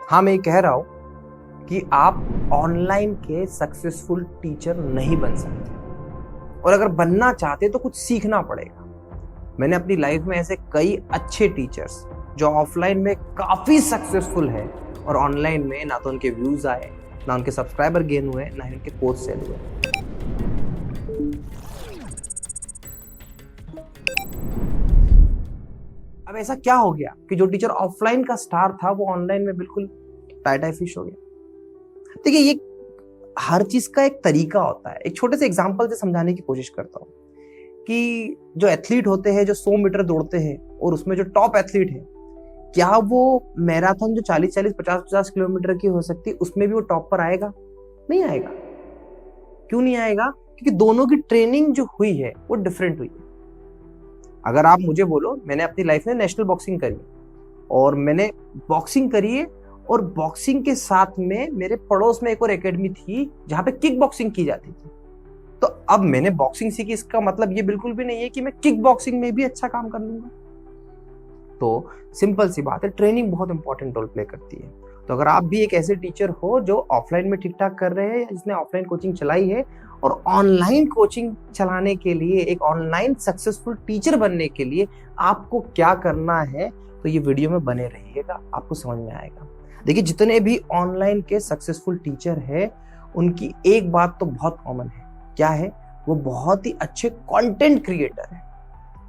हाँ, मैं ये कह रहा हूं कि आप ऑनलाइन के सक्सेसफुल टीचर नहीं बन सकते, और अगर बनना चाहते तो कुछ सीखना पड़ेगा। मैंने अपनी लाइफ में ऐसे कई अच्छे टीचर्स जो ऑफलाइन में काफी सक्सेसफुल है और ऑनलाइन में ना तो उनके व्यूज आए, ना उनके सब्सक्राइबर गेन हुए, ना ही उनके कोर्स सेल हुए। अब ऐसा क्या हो गया कि जो टीचर ऑफलाइन का स्टार था वो ऑनलाइन में बिल्कुल टाइटाई फिश हो गया। देखिए, ये हर चीज का एक तरीका होता है। एक छोटे से एग्जांपल से समझाने की कोशिश करता हूँ कि जो एथलीट होते हैं, जो 100 मीटर दौड़ते हैं, और उसमें जो टॉप एथलीट है, क्या वो मैराथन जो 40-40, 50-50 किलोमीटर की हो सकती है, उसमें भी वो टॉप पर आएगा? नहीं आएगा। क्यों नहीं आएगा? क्योंकि दोनों की ट्रेनिंग जो हुई है वो डिफरेंट हुई है। अगर आप मुझे बोलो, मैंने अपनी लाइफ में नेशनल बॉक्सिंग करी और मैंने बॉक्सिंग करी है, और बॉक्सिंग के साथ में मेरे पड़ोस में एक और एकेडमी थी जहां पे किक बॉक्सिंग की जाती थी। तो अब मैंने बॉक्सिंग सीखी, इसका मतलब ये बिल्कुल भी नहीं है कि मैं किक बॉक्सिंग में भी अच्छा काम कर लूंगा। तो सिंपल सी बात है, ट्रेनिंग बहुत इंपॉर्टेंट रोल प्ले करती है। तो अगर आप भी एक ऐसे टीचर हो जो ऑफलाइन में ठीक ठाक कर रहे हैं, या जिसने ऑफलाइन कोचिंग चलाई है, और ऑनलाइन कोचिंग चलाने के लिए, एक ऑनलाइन सक्सेसफुल टीचर बनने के लिए आपको क्या करना है, तो ये वीडियो में बने रहिएगा, आपको समझ में आएगा। देखिए, जितने भी ऑनलाइन के सक्सेसफुल टीचर हैं, उनकी एक बात तो बहुत कॉमन है। क्या है? वो बहुत ही अच्छे कंटेंट क्रिएटर हैं।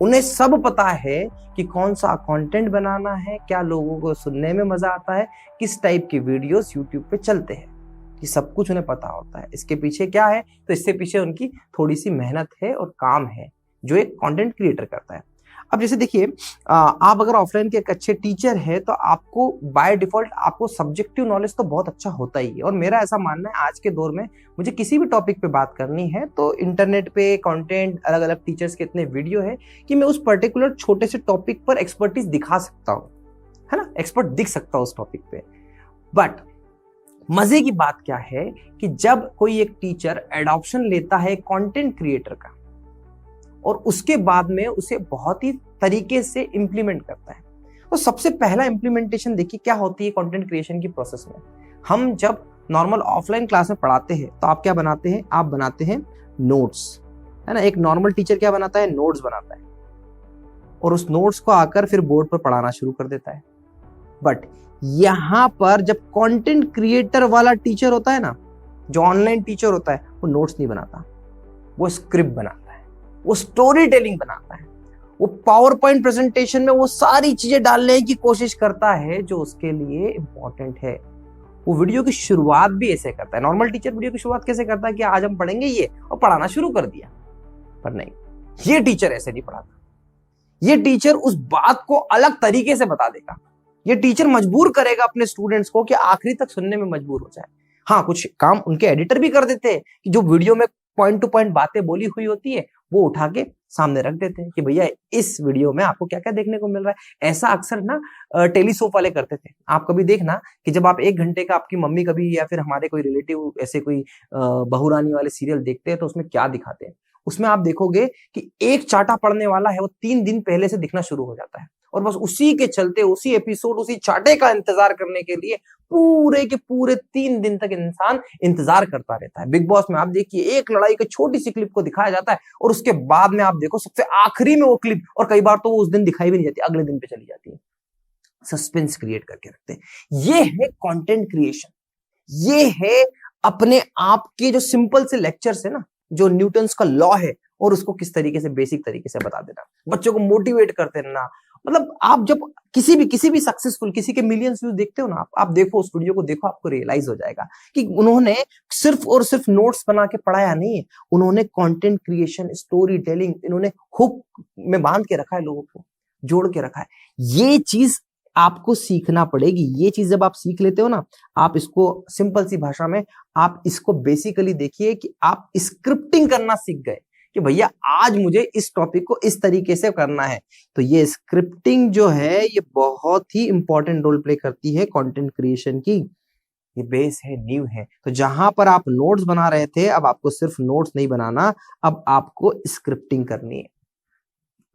उन्हें सब पता है कि कौन सा कंटेंट बनाना है, क्या लोगों को सुनने में मजा आता है, किस टाइप के वीडियोस यूट्यूब पे चलते हैं। ये सब कुछ उन्हें पता होता है। इसके पीछे क्या है? तो इससे पीछे उनकी थोड़ी सी मेहनत है और काम है जो एक कंटेंट क्रिएटर करता है। अब जैसे देखिए, आप अगर ऑफलाइन के एक अच्छे टीचर है तो आपको बाय डिफॉल्ट आपको सब्जेक्टिव नॉलेज तो बहुत अच्छा होता ही है। और मेरा ऐसा मानना है, आज के दौर में मुझे किसी भी टॉपिक पे बात करनी है तो इंटरनेट पे कंटेंट, अलग अलग टीचर्स के इतने वीडियो है कि मैं उस पर्टिकुलर छोटे से टॉपिक पर एक्सपर्टीज दिखा सकता हूँ, है ना, एक्सपर्ट दिख सकता हूँ उस टॉपिक पे। बट मजे की बात क्या है कि जब कोई एक टीचर एडॉप्शन लेता है कंटेंट क्रिएटर का, और उसके बाद में उसे बहुत ही तरीके से इंप्लीमेंट करता है, तो सबसे पहला इंप्लीमेंटेशन देखिए क्या होती है कंटेंट क्रिएशन की प्रोसेस में। हम जब नॉर्मल ऑफलाइन क्लास में पढ़ाते हैं तो आप क्या बनाते हैं? आप बनाते हैं नोट्स, है ना। एक नॉर्मल टीचर क्या बनाता है? नोट्स बनाता है, और उस नोट्स को आकर फिर बोर्ड पर पढ़ाना शुरू कर देता है। बट यहां पर जब कंटेंट क्रिएटर वाला टीचर होता है ना, जो ऑनलाइन टीचर होता है, वो नोट्स नहीं बनाता, वो स्क्रिप्ट बनाता है, वो स्टोरी टेलिंग बनाता है, वो पावर पॉइंट प्रेजेंटेशन में वो सारी चीजें डालने की कोशिश करता है जो उसके लिए इंपॉर्टेंट है। वो वीडियो की शुरुआत भी ऐसे करता है। नॉर्मल टीचर वीडियो की शुरुआत कैसे करता है कि आज हम पढ़ेंगे ये, और पढ़ाना शुरू कर दिया। पर नहीं, ये टीचर ऐसे नहीं पढ़ाता। ये टीचर उस बात को अलग तरीके से बता देगा। ये टीचर मजबूर करेगा अपने स्टूडेंट्स को कि आखिरी तक सुनने में मजबूर हो जाए। हाँ, कुछ काम उनके एडिटर भी कर देते हैं कि जो वीडियो में पॉइंट टू पॉइंट बातें बोली हुई होती है वो उठा के सामने रख देते हैं कि भैया इस वीडियो में आपको क्या क्या देखने को मिल रहा है। ऐसा अक्सर ना टेलीसोप वाले करते थे। आप कभी देखना कि जब आप 1 घंटे का, आपकी मम्मी कभी या फिर हमारे कोई रिलेटिव ऐसे कोई बहुरानी वाले सीरियल देखते हैं तो उसमें क्या दिखाते हैं, उसमें आप देखोगे कि एक चाटा पड़ने वाला है वो 3 दिन पहले से दिखना शुरू हो जाता है, और बस उसी के चलते, उसी एपिसोड, उसी चाटे का इंतजार करने के लिए पूरे के पूरे 3 दिन तक इंसान इंतजार करता रहता है। बिग बॉस में आप देखिए, एक लड़ाई की छोटी सी क्लिप को दिखाया जाता है, और उसके बाद में आप देखो सबसे आखिरी में वो क्लिप, और कई बार तो वो उस दिन दिखाई भी नहीं जाती, अगले दिन पे चली जाती है। सस्पेंस क्रिएट करके रखते हैं। ये है कंटेंट क्रिएशन। ये है अपने आप के जो सिंपल से लेक्चर्स है ना, जो न्यूटन्स का लॉ है, और उसको किस तरीके से बेसिक तरीके से बता देना, बच्चों को मोटिवेट करते रहना। मतलब आप जब किसी भी सक्सेसफुल, किसी के मिलियंस व्यूज देखते हो ना, आप देखो उस वीडियो को, देखो, आपको रियलाइज हो जाएगा कि उन्होंने सिर्फ और सिर्फ नोट्स बना के पढ़ाया नहीं है, उन्होंने कंटेंट क्रिएशन, स्टोरी टेलिंग, इन्होंने हुक में बांध के रखा है, लोगों को जोड़ के रखा है। ये चीज आपको सीखना पड़ेगी। ये चीज जब आप सीख लेते हो ना, आप इसको सिंपल सी भाषा में, आप इसको बेसिकली देखिए कि आप स्क्रिप्टिंग करना सीख गए कि भैया आज मुझे इस टॉपिक को इस तरीके से करना है। तो ये स्क्रिप्टिंग जो है ये बहुत ही इंपॉर्टेंट रोल प्ले करती है कंटेंट क्रिएशन की। ये बेस है, नींव है। तो जहां पर आप नोट्स बना रहे थे, अब आपको सिर्फ नोट्स नहीं बनाना, अब आपको स्क्रिप्टिंग करनी है।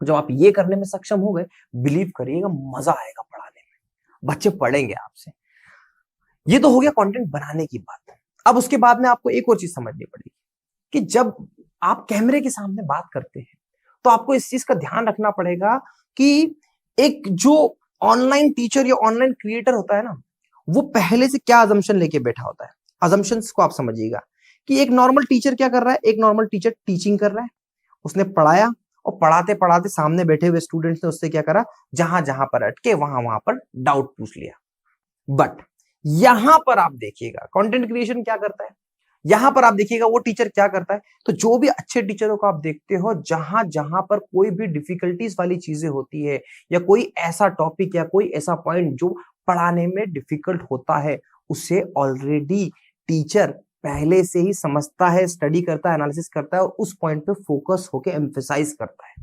जब आप ये करने में सक्षम हो गए, बिलीव करिएगा मजा आएगा पढ़ाने में, बच्चे पढ़ेंगे आपसे। ये तो हो गया कंटेंट बनाने की बात। अब उसके बाद में आपको एक और चीज समझनी पड़ेगी कि जब आप कैमरे के सामने बात करते हैं तो आपको इस चीज का ध्यान रखना पड़ेगा कि एक जो ऑनलाइन टीचर या ऑनलाइन क्रिएटर होता है ना, वो पहले से क्या अजम्पशन लेके बैठा होता है। अजम्पशंस को आप समझिएगा कि एक नॉर्मल टीचर क्या कर रहा है, एक नॉर्मल टीचर टीचिंग कर रहा है, उसने पढ़ाया और पढ़ाते पढ़ाते सामने बैठे हुए स्टूडेंट्स ने उससे क्या करा, जहां जहां पर अटके वहां वहां पर डाउट पूछ लिया। बट यहां पर आप देखिएगा कंटेंट क्रिएशन क्या करता है, यहां पर आप देखिएगा वो टीचर क्या करता है। तो जो भी अच्छे टीचरों को आप देखते हो, जहां जहां पर कोई भी डिफिकल्टीज वाली चीजें होती है या कोई ऐसा टॉपिक या कोई ऐसा पॉइंट जो पढ़ाने में डिफिकल्ट होता है, उसे ऑलरेडी टीचर पहले से ही समझता है, स्टडी करता है, एनालिसिस करता है और उस पॉइंट पे फोकस होकर एम्फेसाइज करता है।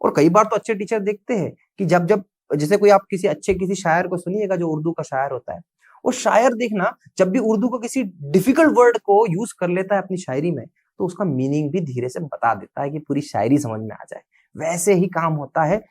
और कई बार तो अच्छे टीचर देखते हैं कि जब जब जैसे कोई आप किसी शायर को सुनिएगा जो उर्दू का शायर होता है, वो शायर देखना जब भी उर्दू का किसी डिफिकल्ट वर्ड को यूज कर लेता है अपनी शायरी में, तो उसका मीनिंग भी धीरे से बता देता है कि पूरी शायरी समझ में आ जाए। वैसे ही काम होता है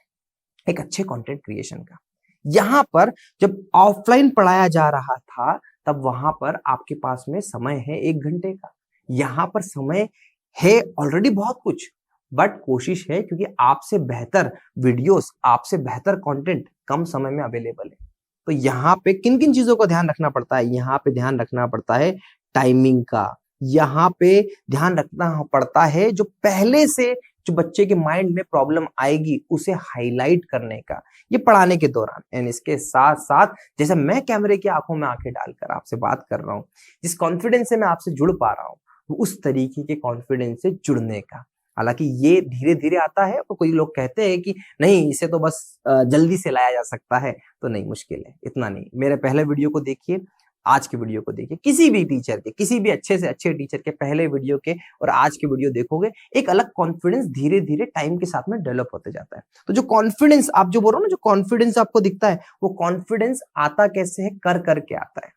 एक अच्छे कंटेंट क्रिएशन का। यहां पर जब ऑफलाइन पढ़ाया जा रहा था तब वहां पर आपके पास में समय है 1 घंटे का, यहां पर समय है ऑलरेडी बहुत कुछ, बट कोशिश है क्योंकि आपसे बेहतर वीडियोस, आपसे बेहतर कंटेंट कम समय में अवेलेबल है। तो यहाँ पे किन किन चीजों का ध्यान रखना पड़ता है, यहाँ पे ध्यान रखना पड़ता है टाइमिंग का, यहाँ पे ध्यान रखना पड़ता है जो पहले से जो बच्चे के माइंड में प्रॉब्लम आएगी उसे हाईलाइट करने का, ये पढ़ाने के दौरान। एंड इसके साथ साथ जैसे मैं कैमरे की आंखों में आंखें डालकर आपसे बात कर रहा हूँ, जिस कॉन्फिडेंस से मैं आपसे जुड़ पा रहा हूँ, उस तरीके के कॉन्फिडेंस से जुड़ने का। हालांकि ये धीरे धीरे आता है और कोई लोग कहते हैं कि नहीं इसे तो बस जल्दी से लाया जा सकता है, तो नहीं, मुश्किल है, इतना नहीं। मेरे पहले वीडियो को देखिए, आज के वीडियो को देखिए, किसी भी टीचर के, किसी भी अच्छे से अच्छे टीचर के पहले वीडियो के और आज के वीडियो देखोगे, एक अलग कॉन्फिडेंस धीरे धीरे टाइम के साथ में डेवलप होते जाता है। तो जो कॉन्फिडेंस आप जो बोल रहे हो ना, जो कॉन्फिडेंस आपको दिखता है, वो कॉन्फिडेंस आता कैसे है, कर करके आता है।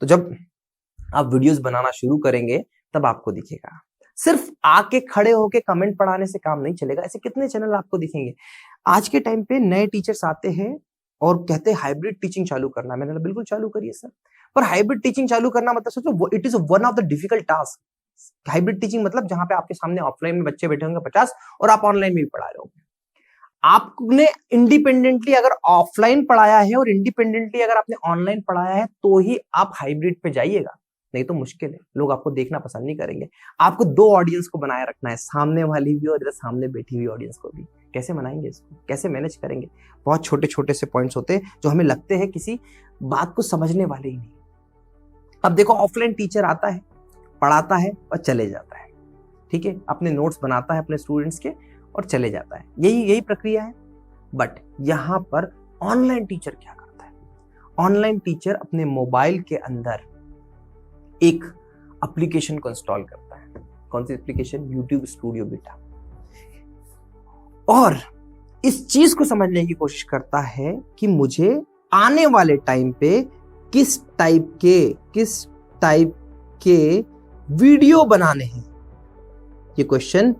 तो जब आप वीडियोस बनाना शुरू करेंगे तब आपको दिखेगा। सिर्फ आके खड़े होके कमेंट पढ़ाने से काम नहीं चलेगा। ऐसे कितने चैनल आपको दिखेंगे। आज के टाइम पे नए टीचर्स आते हैं और कहते हैं हाइब्रिड टीचिंग चालू करना। मैंने बोला बिल्कुल चालू करिए सर, पर हाइब्रिड टीचिंग चालू करना मतलब सोचो it is one of the difficult task. Hybrid teaching मतलब जहां पे आपके सामने ऑफलाइन में बच्चे बैठे होंगे 50 और आप ऑनलाइन में भी पढ़ा रहे होंगे। आपने इंडिपेंडेंटली अगर ऑफलाइन पढ़ाया है और इंडिपेंडेंटली अगर आपने ऑनलाइन पढ़ाया है तो ही आप हाइब्रिड पे जाइएगा, नहीं तो मुश्किल है। लोग आपको देखना पसंद नहीं करेंगे। आपको 2 ऑडियंस को बनाए रखना है, सामने वाली भी और इधर सामने बैठी हुई ऑडियंस को भी। कैसे बनाएंगे इसको, कैसे मैनेज करेंगे? बहुत छोटे छोटे से पॉइंट्स होते हैं जो हमें लगते हैं किसी बात को समझने वाले ही नहीं। अब देखो ऑफलाइन टीचर आता है, पढ़ाता है और चले जाता है, ठीक है, अपने नोट्स बनाता है अपने स्टूडेंट्स के और चले जाता है, यही प्रक्रिया है। बट यहां पर ऑनलाइन टीचर क्या करता है? ऑनलाइन टीचर अपने मोबाइल के अंदर एक एप्लीकेशन को इंस्टॉल करता है। कौन सी एप्लीकेशन? YouTube studio beta. और इस चीज को समझने की कोशिश करता है कि मुझे आने वाले टाइम पे किस टाइप के वीडियो बनाने हैं, ये क्वेश्चन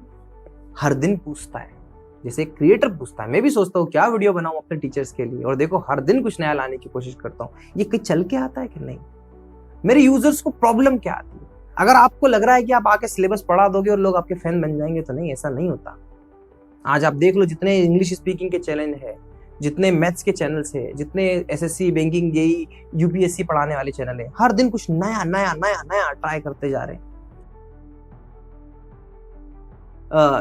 हर दिन पूछता है। जैसे क्रिएटर पूछता है, मैं भी सोचता हूँ क्या वीडियो बनाऊं अपने टीचर्स के लिए, और देखो हर दिन कुछ नया लाने की कोशिश करता हूँ। ये कहीं चल के आता है कि नहीं? मेरे यूजर्स को प्रॉब्लम क्या आती है? अगर आपको लग रहा है कि आप आके सिलेबस पढ़ा दोगे और लोग आपके फैन बन जाएंगे, तो नहीं, ऐसा नहीं होता। आज आप देख लो जितने इंग्लिश स्पीकिंग के चैनल है, जितने मैथ्स के चैनल्स है, जितने एसएससी, बैंकिंग, जेई, यूपीएससी पढ़ाने वाले चैनल है, हर दिन कुछ नया नया नया नया ट्राई करते जा रहे हैं।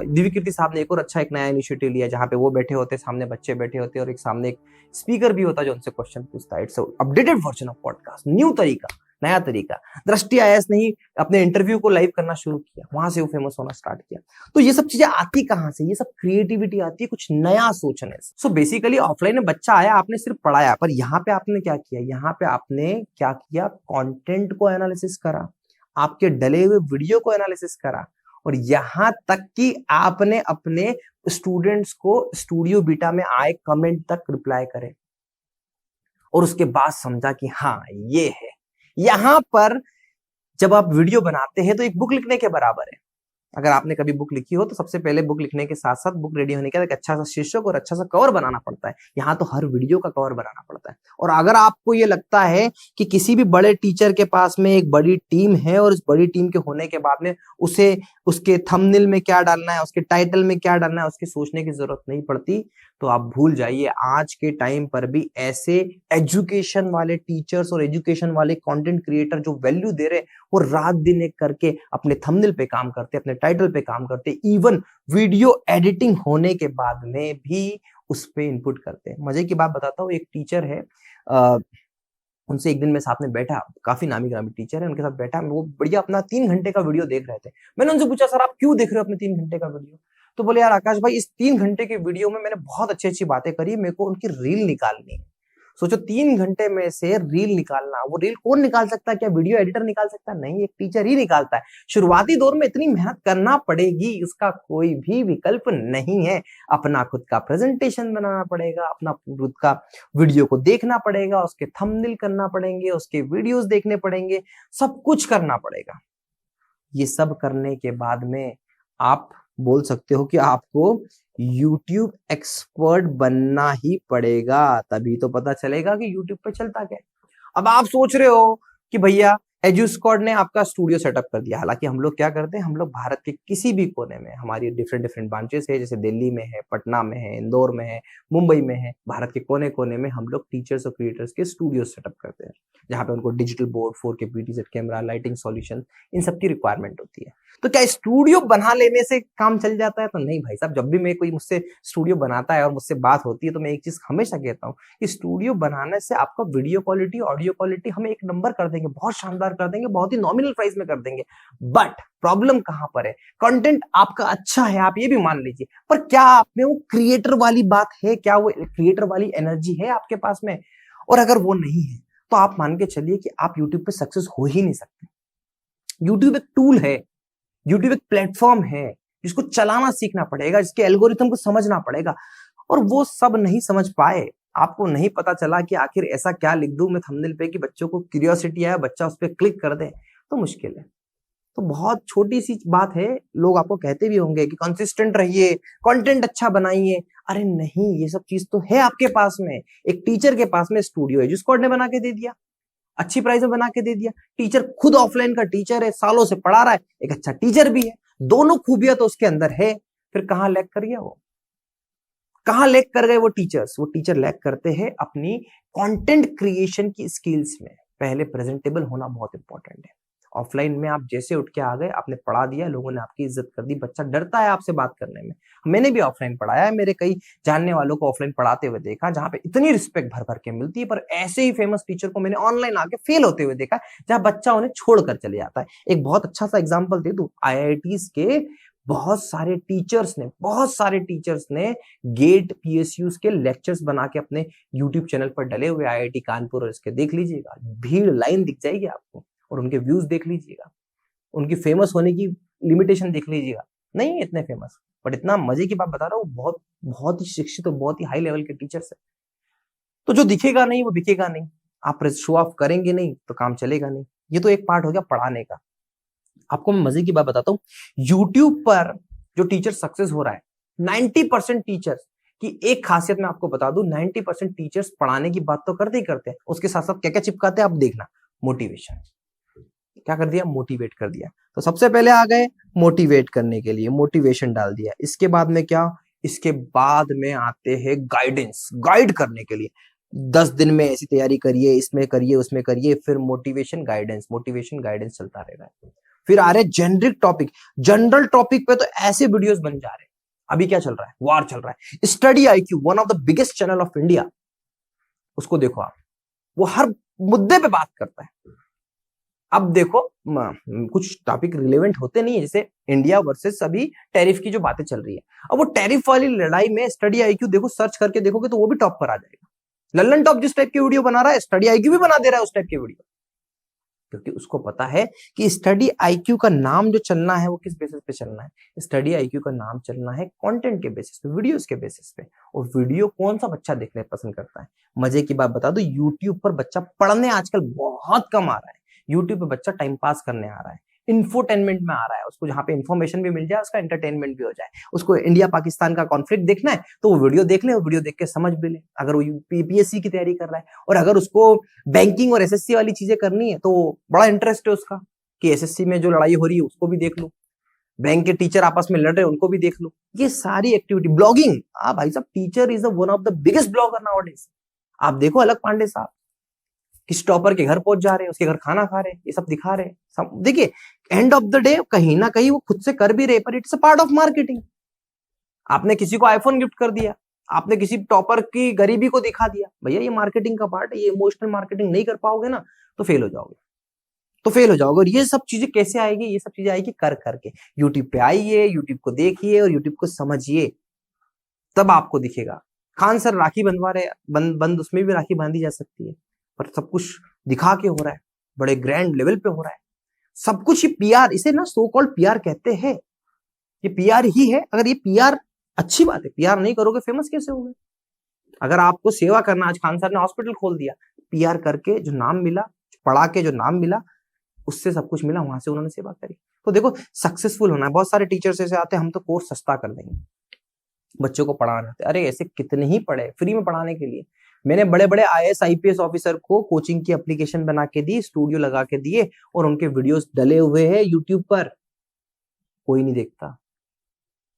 दिव्यकीर्ति साहब ने एक और अच्छा एक नया इनिशिएटिव लिया जहां पे वो बैठे होते, सामने बच्चे बैठे होते और एक सामने एक स्पीकर भी होता जो उनसे क्वेश्चन पूछता है। It's updated version of podcast, new तरीका, नया तरीका। दृष्टि आईएएस ने ही अपने इंटरव्यू को लाइव करना शुरू किया, वहां से वो फेमस होना स्टार्ट किया। तो ये सब चीजें आती कहां से? ये सब क्रिएटिविटी आती है कुछ नया सोचने से। सो बेसिकली ऑफलाइन में बच्चा आया, आपने सिर्फ पढ़ाया, पर यहाँ पे आपने क्या किया? यहाँ पे आपने क्या किया? कंटेंट को एनालिसिस करा, आपके डले हुए वीडियो को एनालिसिस करा, और यहां तक कि आपने अपने स्टूडेंट्स को स्टूडियो बीटा में आए कमेंट तक रिप्लाई करे, और उसके बाद समझा कि हाँ ये है। यहां पर जब आप वीडियो बनाते हैं तो एक बुक लिखने के बराबर है। अगर आपने कभी बुक लिखी हो तो सबसे पहले बुक लिखने के साथ साथ बुक रेडी होने के बाद एक अच्छा सा शीर्षक और अच्छा सा कवर बनाना पड़ता है। यहाँ तो हर वीडियो का कवर बनाना पड़ता है। और अगर आपको ये लगता है कि किसी भी बड़े टीचर के पास में एक बड़ी टीम है और इस बड़ी टीम के होने के बाद में उसे उसके थंबनेल में क्या डालना है, उसके टाइटल में क्या डालना है, उसकी सोचने की जरूरत नहीं पड़ती, तो आप भूल जाइए। आज के टाइम पर भी ऐसे एजुकेशन वाले टीचर्स और एजुकेशन वाले कंटेंट क्रिएटर जो वैल्यू दे रहे हैं, वो रात दिन एक करके अपने थंबनेल पे काम करते, अपने टाइटल पे काम करते, इवन वीडियो एडिटिंग होने के बाद में भी उस पे इनपुट करते हैं। मजे की बात बताता हूँ, एक टीचर है, उनसे एक दिन मैं साथ में बैठा, काफी नामी ग्रामी टीचर है, उनके साथ बैठा, वो बढ़िया अपना 3 घंटे का वीडियो देख रहे थे। मैंने उनसे पूछा, सर आप क्यों देख रहे हो अपने 3 घंटे का वीडियो? तो बोले, यार आकाश भाई, इस 3 घंटे के वीडियो में मैंने बहुत अच्छी अच्छी बातें करी, मेरे को उनकी रील निकालनी है। सोचो 3 घंटे में से रील निकालना, वो रील कौन निकाल सकता है? क्या वीडियो एडिटर निकाल सकता है? नहीं, एक टीचर ही निकालता है। शुरुआती दौर में इतनी मेहनत करना पड़ेगी, उसका कोई भी विकल्प नहीं है। अपना खुद का प्रेजेंटेशन बनाना पड़ेगा, अपना खुद का वीडियो को देखना पड़ेगा, उसके थंबनेल करना पड़ेंगे, उसके वीडियोस देखने पड़ेंगे, सब कुछ करना पड़ेगा। ये सब करने के बाद में आप बोल सकते हो कि आपको YouTube एक्सपर्ट बनना ही पड़ेगा, तभी तो पता चलेगा कि YouTube पे चलता क्या है। अब आप सोच रहे हो कि भैया एजुस्क्वाड ने आपका स्टूडियो सेटअप कर दिया। हालांकि हम लोग क्या करते हैं, हम लोग भारत के किसी भी कोने में, हमारी डिफरेंट डिफरेंट ब्रांचेस है, जैसे दिल्ली में है, पटना में है, इंदौर में है, मुंबई में है, भारत के कोने कोने में हम लोग टीचर्स और क्रिएटर्स के स्टूडियो सेटअप करते हैं, जहाँ पे उनको digital board, 4K PTZ camera, lighting solution, इन सब की रिक्वायरमेंट होती है। तो क्या स्टूडियो बना लेने से काम चल जाता है? तो नहीं भाई साहब। जब भी मैं कोई मुझसे स्टूडियो बनाता है और मुझसे बात होती है, तो मैं एक चीज हमेशा कहता हूँ कि स्टूडियो बनाने से आपका वीडियो क्वालिटी, ऑडियो क्वालिटी हम एक नंबर कर देंगे, बहुत शानदार कर देंगे, बहुत ही नॉमिनल प्राइस में कर देंगे। बट प्रॉब्लम कहां पर है? कंटेंट आपका अच्छा है, आप ये भी मान लीजिए, पर क्या आप में वो क्रिएटर वाली बात है? क्या वो क्रिएटर वाली एनर्जी है आपके पास में? और अगर वो नहीं है, तो आप मान के चलिए कि आप यूट्यूब पे सक्सेस हो ही नहीं सकते। यूट्यूब एक टूल है, यूट्यूब एक प्लेटफॉर्म है जिसको चलाना सीखना पड़ेगा, जिसके एल्गोरिथम को समझना पड़ेगा। और वो सब नहीं समझ पाए, आपको नहीं पता चला कि आखिर ऐसा क्या लिख दूं मैं थंबनेल पे कि बच्चों को क्यूरियोसिटी आए, बच्चा उस पर क्लिक कर दे, तो मुश्किल है। तो बहुत छोटी सी बात है, लोग आपको कहते भी होंगे कि कंसिस्टेंट रहिए, कंटेंट अच्छा बनाइए। अरे नहीं, ये सब चीज तो है आपके पास में। एक टीचर के पास में स्टूडियो है, जिसको ने बना के दे दिया, अच्छी प्राइस में बना के दे दिया। टीचर खुद ऑफलाइन का टीचर है, सालों से पढ़ा रहा है, एक अच्छा टीचर भी है, दोनों खूबियां तो उसके अंदर है। फिर कहां लैग कर गया वो? कहां लैग कर गए वो टीचर्स? वो टीचर लैग करते हैं अपनी कंटेंट क्रिएशन की स्किल्स में। पहले प्रेजेंटेबल होना बहुत इंपॉर्टेंट है। ऑफलाइन में आप जैसे उठ के आ गए, आपने पढ़ा दिया, लोगों ने आपकी इज्जत कर दी, बच्चा डरता है आपसे बात करने में। मैंने भी ऑफलाइन पढ़ाया है, मेरे कई जानने वालों को ऑफलाइन पढ़ाते हुए देखा, जहां पे इतनी रिस्पेक्ट भर भर के मिलती है, पर ऐसे ही फेमस टीचर को मैंने ऑनलाइन आके फेल होते हुए देखा, जहां बच्चा उन्हें छोड़कर चले जाता है। एक बहुत अच्छा सा एग्जाम्पल दे दूं, IITs के बहुत सारे टीचर्स ने गेट PSUs के लेक्चर्स बना के अपने यूट्यूब चैनल पर डले हुए, IIT कानपुर और इसके देख लीजिएगा, भीड़ लाइन दिख जाएगी आपको। और उनके व्यूज देख लीजिएगा, उनकी फेमस होने की लिमिटेशन देख लीजिएगा, नहीं है इतने फेमस, बट इतना मजे की बात बता रहा हूँ, बहुत बहुत ही शिक्षित और बहुत ही हाई लेवल के टीचर्स है। तो जो दिखेगा नहीं वो बिकेगा नहीं, आप शो ऑफ करेंगे नहीं तो काम चलेगा नहीं। ये तो एक पार्ट हो गया पढ़ाने का। आपको मैं मजे की बात बताता हूँ, यूट्यूब पर जो टीचर सक्सेस हो रहा है, 90% टीचर्स की एक खासियत मैं आपको बता दूं, 90% टीचर्स पढ़ाने की बात तो करते ही करते हैं, उसके साथ साथ क्या क्या चिपकाते हैं आप देखना, मोटिवेशन। क्या कर दिया? मोटिवेट कर दिया। तो सबसे पहले आ गए मोटिवेट करने के लिए, मोटिवेशन डाल दिया। इसके बाद में क्या? इसके बाद में आते हैं गाइडेंस, गाइड करने के लिए। 10 दिन में ऐसी तैयारी करिए, इसमें करिए, उसमें करिए, फिर मोटिवेशन गाइडेंस, मोटिवेशन गाइडेंस चलता रहेगा। फिर आ रहे जेनरिक टॉपिक, जनरल टॉपिक पे तो ऐसे वीडियोस बन जा रहे हैं। अभी क्या चल रहा है? वॉर चल रहा है। Study IQ, one of the biggest channel of India, उसको देखो आप, वो हर मुद्दे पे बात करता है। अब देखो कुछ टॉपिक रिलेवेंट होते नहीं है, जैसे इंडिया वर्सेस अभी टैरिफ की जो बातें चल रही है। अब वो टैरिफ वाली लड़ाई में स्टडी IQ देखो, सर्च करके देखोगे तो वो भी टॉप पर आ जाएगा। लल्लन टॉप जिस टाइप की वीडियो बना रहा है, स्टडी IQ भी बना दे रहा है उस टाइप की वीडियो, क्योंकि उसको पता है कि स्टडी IQ का नाम जो चलना है वो किस बेसिस पे चलना है। स्टडी IQ का नाम चलना है कंटेंट के बेसिस पे, वीडियोस के बेसिस पे। और वीडियो कौन सा बच्चा देखने पसंद करता है? मजे की बात बता दो, यूट्यूब पर बच्चा पढ़ने आजकल बहुत कम आ रहा है, यूट्यूब पे बच्चा टाइम पास करने आ रहा है। इंफोटेनमेंट में आ रहा है, उसको जहाँ पे इन्फॉर्मेशन भी मिल जाए, उसका एंटरटेनमेंट भी हो जाए। उसको इंडिया पाकिस्तान का कॉन्फ्लिक्ट देखना है तो वो वीडियो देख ले, वो वीडियो देख के समझ भी ले, अगर वो यूपीएससी की तैयारी कर रहा है। और अगर उसको बैंकिंग और एसएससी वाली चीजें करनी है तो बड़ा इंटरेस्ट है उसका कि एसएससी में जो लड़ाई हो रही है उसको भी देख लो, बैंक के टीचर आपस में लड़ रहे हैं उनको भी देख लो, ये सारी एक्टिविटी। ब्लॉगिंग, भाई साहब teacher is one of the biggest blogger nowadays. आप देखो अलग पांडे साहब किस टॉपर के घर पहुंच जा रहे हैं, उसके घर खाना खा रहे हैं, ये सब दिखा रहे हैं। देखिए एंड ऑफ द डे कहीं ना कहीं वो खुद से कर भी रहे, पर it's a part of marketing. आपने किसी को आईफोन गिफ्ट कर दिया, आपने किसी टॉपर की गरीबी को दिखा दिया, भैया ये मार्केटिंग का पार्ट है, ये इमोशनल मार्केटिंग नहीं कर पाओगे ना तो फेल हो जाओगे, तो फेल हो जाओगे। और ये सब चीजें कैसे आएगी, ये सब चीजें आएगी कर करके। यूट्यूब पे आइए, यूट्यूब को देखिए और यूट्यूब को समझिए, तब आपको दिखेगा। खान सर राखी बंधवा रहे, बंद उसमें भी राखी बांधी जा सकती है, पर सब कुछ दिखा के हो रहा है, बड़े ग्रैंड लेवल पे हो रहा है सब कुछ। ये पीआर, इसे ना सो कॉल्ड पीआर कहते हैं, ये पीआर ही है। अगर ये पीआर अच्छी बात है, पीआर नहीं करोगे फेमस कैसे होगे? अगर आपको सेवा करना, आज खान सर ने हॉस्पिटल खोल दिया, पीआर करके जो नाम मिला, पढ़ा के जो नाम मिला, उससे सब कुछ मिला, वहां से उन्होंने सेवा करी। तो देखो सक्सेसफुल होना है। बहुत सारे टीचर्स ऐसे आते हैं, हम तो कोर्स सस्ता कर देंगे, बच्चों को पढ़ाना है। अरे ऐसे कितने ही पढ़े फ्री में पढ़ाने के लिए। मैंने बड़े बड़े आईएएस आईपीएस ऑफिसर को कोचिंग की एप्लीकेशन बना के दी, स्टूडियो लगा के दिए, और उनके वीडियोस डले हुए हैं यूट्यूब पर, कोई नहीं देखता।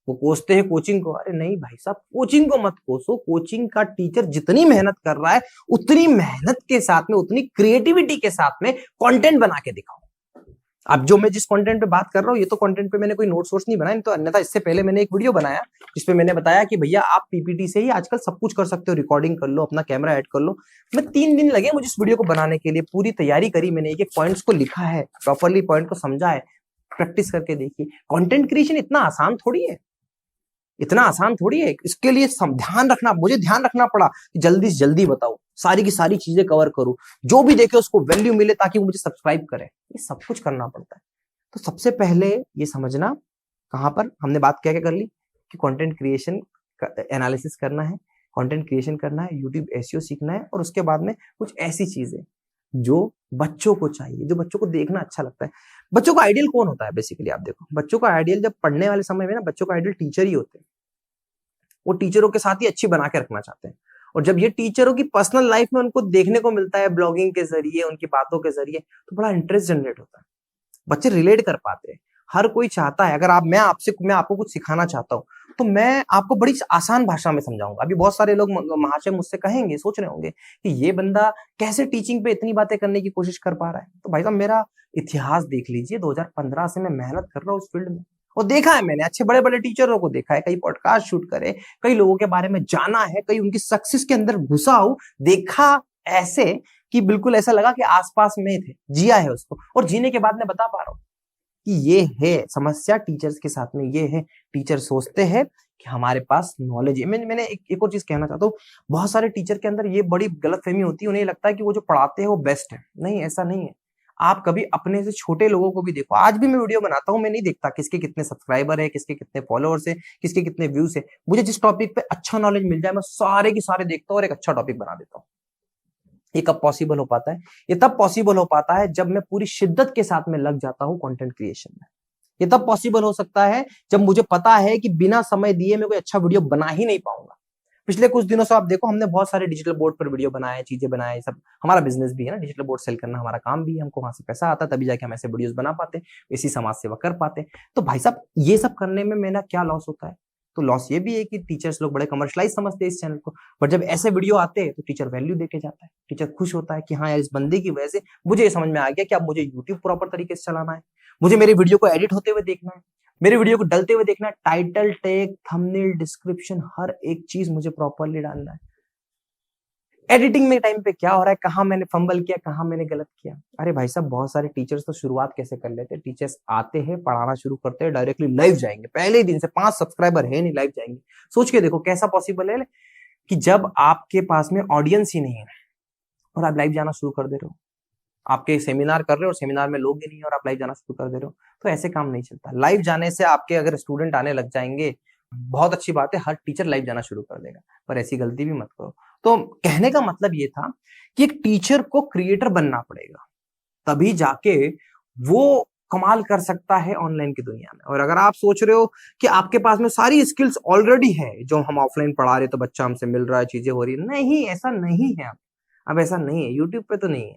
वो कोसते हैं कोचिंग को, अरे नहीं भाई साहब कोचिंग को मत कोसो। कोचिंग का टीचर जितनी मेहनत कर रहा है, उतनी मेहनत के साथ में, उतनी क्रिएटिविटी के साथ में कंटेंट बना के दिखाओ। अब जो मैं जिस कंटेंट पे बात कर रहा हूँ, ये तो कंटेंट पे मैंने कोई नोट सोर्स नहीं बनाया, तो अन्यथा इससे पहले मैंने एक वीडियो बनाया जिसपे मैंने बताया कि भैया आप पीपीटी से ही आजकल सब कुछ कर सकते हो, रिकॉर्डिंग कर लो, अपना कैमरा ऐड कर लो। मैं 3 दिन लगे मुझे इस वीडियो को बनाने के लिए, पूरी तैयारी करी मैंने, एक एक पॉइंट्स को लिखा है, प्रॉपरली पॉइंट को समझा है, प्रैक्टिस करके देखिए। कंटेंट क्रिएशन इतना आसान थोड़ी है, इतना आसान थोड़ी है। इसके लिए ध्यान रखना, मुझे ध्यान रखना पड़ा कि जल्दी से जल्दी बताओ, सारी की सारी चीजें कवर करूं, जो भी देखे उसको वैल्यू मिले, ताकि वो मुझे सब्सक्राइब करे। ये सब कुछ करना पड़ता है। तो सबसे पहले ये समझना, कहां पर हमने बात क्या क्या कर ली कि कंटेंट क्रिएशन का एनालिसिस करना है, कंटेंट क्रिएशन करना है, यूट्यूब एसईओ सीखना है, और उसके बाद में कुछ ऐसी चीजें जो बच्चों को चाहिए, जो बच्चों को देखना अच्छा लगता है। बच्चों का आइडियल कौन होता है? बेसिकली आप देखो, बच्चों का आइडियल जब पढ़ने वाले समय में ना, बच्चों का आइडियल टीचर ही होते हैं। वो टीचरों के साथ ही अच्छी बना के रखना चाहते हैं। और जब ये टीचरों की पर्सनल लाइफ में उनको देखने को मिलता है ब्लॉगिंग के जरिए, उनकी बातों के जरिए, तो बड़ा इंटरेस्ट जनरेट होता है, बच्चे रिलेट कर पाते हैं। हर कोई चाहता है, अगर मैं आपको कुछ सिखाना चाहता हूँ तो मैं आपको बड़ी आसान भाषा में समझाऊंगा। अभी बहुत सारे लोग महाशय मुझसे कहेंगे, सोच रहे होंगे कि ये बंदा कैसे टीचिंग पे इतनी बातें करने की कोशिश कर पा रहा है। तो भाई साहब मेरा इतिहास देख लीजिए, 2015 से मैं मेहनत कर रहा हूँ उस फील्ड में, और देखा है मैंने, अच्छे बड़े बड़े टीचरों को देखा है, कई पॉडकास्ट शूट करे, कई लोगों के बारे में जाना है, कई उनकी सक्सेस के अंदर घुसा हूं, देखा ऐसे कि बिल्कुल ऐसा लगा कि आसपास में थे, जिया है उसको, और जीने के बाद मैं बता पा रहा हूँ कि ये है समस्या टीचर्स के साथ में। ये है, टीचर सोचते हैं कि हमारे पास नॉलेज है। मैंने एक और चीज कहना चाहता हूँ, बहुत सारे टीचर के अंदर ये बड़ी गलतफहमी होती है, उन्हें लगता है कि वो जो पढ़ाते हैं वो बेस्ट है। नहीं, ऐसा नहीं है। आप कभी अपने से छोटे लोगों को भी देखो। आज भी मैं वीडियो बनाता हूँ, मैं नहीं देखता किसके कितने सब्सक्राइबर है, किसके कितने फॉलोअर्स है, किसके कितने व्यूज है। मुझे जिस टॉपिक पे अच्छा नॉलेज मिल जाए, मैं सारे के सारे देखता हूँ और एक अच्छा टॉपिक बना देता हूँ। ये कब पॉसिबल हो पाता है? ये तब पॉसिबल हो पाता है जब मैं पूरी शिद्दत के साथ में लग जाता हूं कंटेंट क्रिएशन में। ये तब पॉसिबल हो सकता है जब मुझे पता है कि बिना समय दिए मैं कोई अच्छा वीडियो बना ही नहीं पाऊंगा। पिछले कुछ दिनों से आप देखो, हमने बहुत सारे डिजिटल बोर्ड पर वीडियो बनाए, चीजें बनाए, सब हमारा बिजनेस भी है ना, डिजिटल बोर्ड सेल करना हमारा काम भी है, हमको वहां से पैसा आता है, तभी जाके हम ऐसे वीडियोस बना पाते, इसी समाज सेवा कर पाते। तो भाई साहब ये सब करने में मेरा क्या लॉस होता है? तो लॉस ये भी है कि टीचर्स लोग बड़े कमर्शलाइज समझते हैं इस चैनल को, बट जब ऐसे वीडियो आते हैं तो टीचर वैल्यू देके जाता है, टीचर खुश होता है कि हाँ यार, इस बंदे की वजह से मुझे ये समझ में आ गया कि अब मुझे यूट्यूब प्रॉपर तरीके से चलाना है, मुझे मेरी वीडियो को एडिट होते हुए देखना है, मेरी वीडियो को डलते हुए देखना है, टाइटल, टैग, थंबनेल, डिस्क्रिप्शन, हर एक चीज मुझे प्रॉपरली डालना है। एडिटिंग में टाइम पे क्या हो रहा है, कहां मैंने फंबल किया, कहां मैंने गलत किया। अरे भाई साहब बहुत सारे टीचर्स तो शुरुआत कैसे कर लेते हैं, टीचर्स आते हैं, पढ़ाना शुरू करते हैं, डायरेक्टली लाइव जाएंगे, पहले ही दिन से 5 सब्सक्राइबर है नहीं, लाइव जाएंगे। सोच के देखो कैसा पॉसिबल है कि जब आपके पास में ऑडियंस ही नहीं है और आप लाइव जाना शुरू कर दे रहे हो, आपके सेमिनार कर रहे हो और सेमिनार में लोग ही नहीं है और आप लाइव जाना शुरू कर दे रहे हो, तो ऐसे काम नहीं चलता। लाइव जाने से आपके अगर स्टूडेंट आने लग जाएंगे, बहुत अच्छी बात है, हर टीचर लाइव जाना शुरू कर देगा, पर ऐसी गलती भी मत करो। तो कहने का मतलब ये था कि एक टीचर को क्रिएटर बनना पड़ेगा, तभी जाके वो कमाल कर सकता है ऑनलाइन की दुनिया में। और अगर आप सोच रहे हो कि आपके पास में सारी स्किल्स ऑलरेडी है, जो हम ऑफलाइन पढ़ा रहे तो बच्चा हमसे मिल रहा है, चीजें हो रही है, नहीं, ऐसा नहीं है। अब ऐसा नहीं है, यूट्यूब पे तो नहीं है,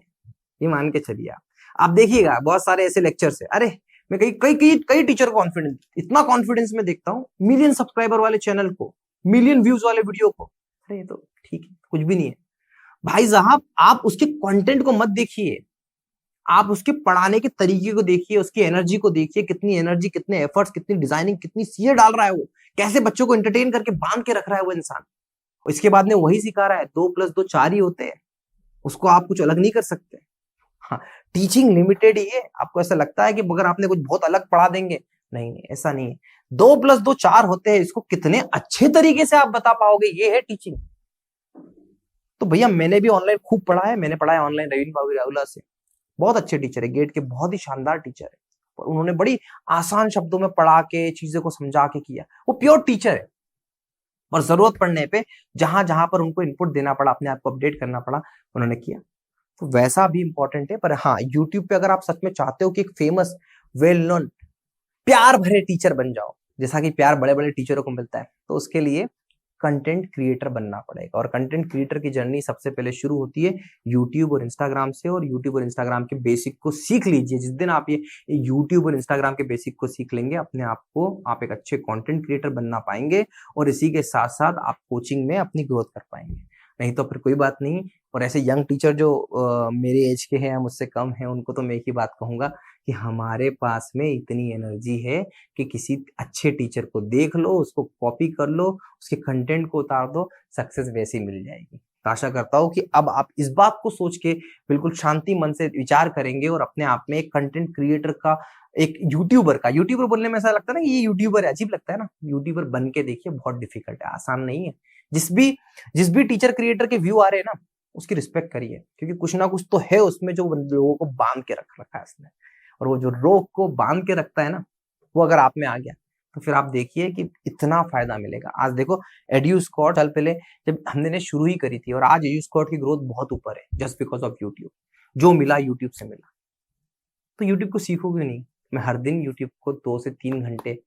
ये मान के चलिए। आप देखिएगा बहुत सारे ऐसे लेक्चर्स है। अरे मैं कई कई कई कई टीचर को कॉन्फिडेंस, इतना कॉन्फिडेंस में देखता हूँ मिलियन सब्सक्राइबर वाले चैनल को, मिलियन व्यूज वाले वीडियो को। अरे ये तो ठीक है, कुछ भी नहीं है भाई साहब। आप उसके कंटेंट को मत देखिए, आप उसके पढ़ाने के तरीके को देखिए, उसकी एनर्जी को देखिए, कितनी एनर्जी, कितने एफर्ट्स, कितनी डिजाइनिंग, कितनी चीजें डाल रहा है वो, कैसे बच्चों को एंटरटेन करके बांध के रख रहा है वो इंसान। इसके बाद में वही सिखा रहा है, 2+2 4 ही होते हैं, उसको आप कुछ अलग नहीं कर सकते। हाँ, टीचिंग लिमिटेड ही है। आपको ऐसा लगता है कि अगर आपने कुछ बहुत अलग पढ़ा देंगे, नहीं नहीं, ऐसा नहीं है। 2+2 4 होते हैं, इसको कितने अच्छे तरीके से आप बता पाओगे, ये है टीचिंग। तो भैया मैंने भी ऑनलाइन खूब पढ़ा है, मैंने पढ़ा है ऑनलाइन रवीन बाबू राहुला से, बहुत अच्छे टीचर है, गेट के बहुत ही शानदार टीचर है। और उन्होंने बड़ी आसान शब्दों में पढ़ा के चीजों को समझा के किया, वो प्योर टीचर है। और जरूरत पड़ने पे जहां जहां पर उनको इनपुट देना पड़ा, अपने आप को अपडेट करना पड़ा, उन्होंने किया। तो वैसा भी इंपॉर्टेंट है। पर हाँ, यूट्यूब पे अगर आप सच में चाहते हो कि एक फेमस, वेल नोन, प्यार भरे टीचर बन जाओ, जैसा कि प्यार बड़े बड़े टीचरों को मिलता है, तो उसके लिए कंटेंट क्रिएटर बनना पड़ेगा। और कंटेंट क्रिएटर की जर्नी सबसे पहले शुरू होती है यूट्यूब और इंस्टाग्राम से। और यूट्यूब और इंस्टाग्राम के बेसिक को सीख लीजिए। जिस दिन आप ये यूट्यूब और इंस्टाग्राम के बेसिक को सीख लेंगे, अपने आप को आप एक अच्छे कंटेंट क्रिएटर बनना पाएंगे। और इसी के साथ साथ आप कोचिंग में अपनी ग्रोथ कर पाएंगे। नहीं तो फिर कोई बात नहीं। और ऐसे यंग टीचर जो मेरे एज के हैं, मुझसे कम हैं, उनको तो मैं एक ही बात कहूंगा कि हमारे पास में इतनी एनर्जी है कि किसी अच्छे टीचर को देख लो, उसको कॉपी कर लो, उसके कंटेंट को उतार दो, सक्सेस वैसे ही मिल जाएगी। तो आशा करता हूँ कि अब आप इस बात को सोच के बिल्कुल शांति मन से विचार करेंगे और अपने आप में एक कंटेंट क्रिएटर का, एक यूट्यूबर बोलने में ऐसा लगता है ना कि ये यूट्यूबर है, अजीब लगता है ना। यूट्यूबर बन के देखिए, बहुत डिफिकल्ट है, आसान नहीं है। जिस भी टीचर क्रिएटर के व्यू आ रहे हैं ना, उसकी रिस्पेक्ट करिए, क्योंकि कुछ ना कुछ तो है उसमें जो लोगों को बांध के रखा है उसने। और वो जो रोक को बांध के रखता है ना, वो अगर आप में आ गया तो फिर आप देखिए कि इतना फायदा मिलेगा। आज देखो एड्यू स्कॉट, साल पहले जब हमने शुरू ही करी थी, और आज एड्यू स्कॉट की ग्रोथ बहुत ऊपर है, जस्ट बिकॉज ऑफ यूट्यूब। जो मिला यूट्यूब से मिला। तो यूट्यूब को सीखोगे नहीं। मैं हर दिन यूट्यूब को 2 से 3 घंटे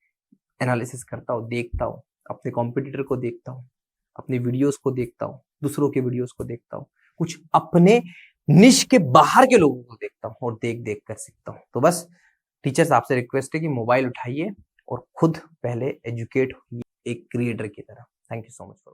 एनालिसिस करता हूँ, देखता हूँ, अपने कॉम्पिटिटर को देखता हूँ, अपने वीडियोस को देखता हूँ, दूसरों के वीडियोस को देखता हूँ, कुछ अपने निश के बाहर के लोगों को देखता हूँ और देख देख कर सीखता हूँ। तो बस टीचर्स आपसे रिक्वेस्ट है कि मोबाइल उठाइए और खुद पहले एजुकेट होइए एक क्रिएटर की तरह। Thank you so much for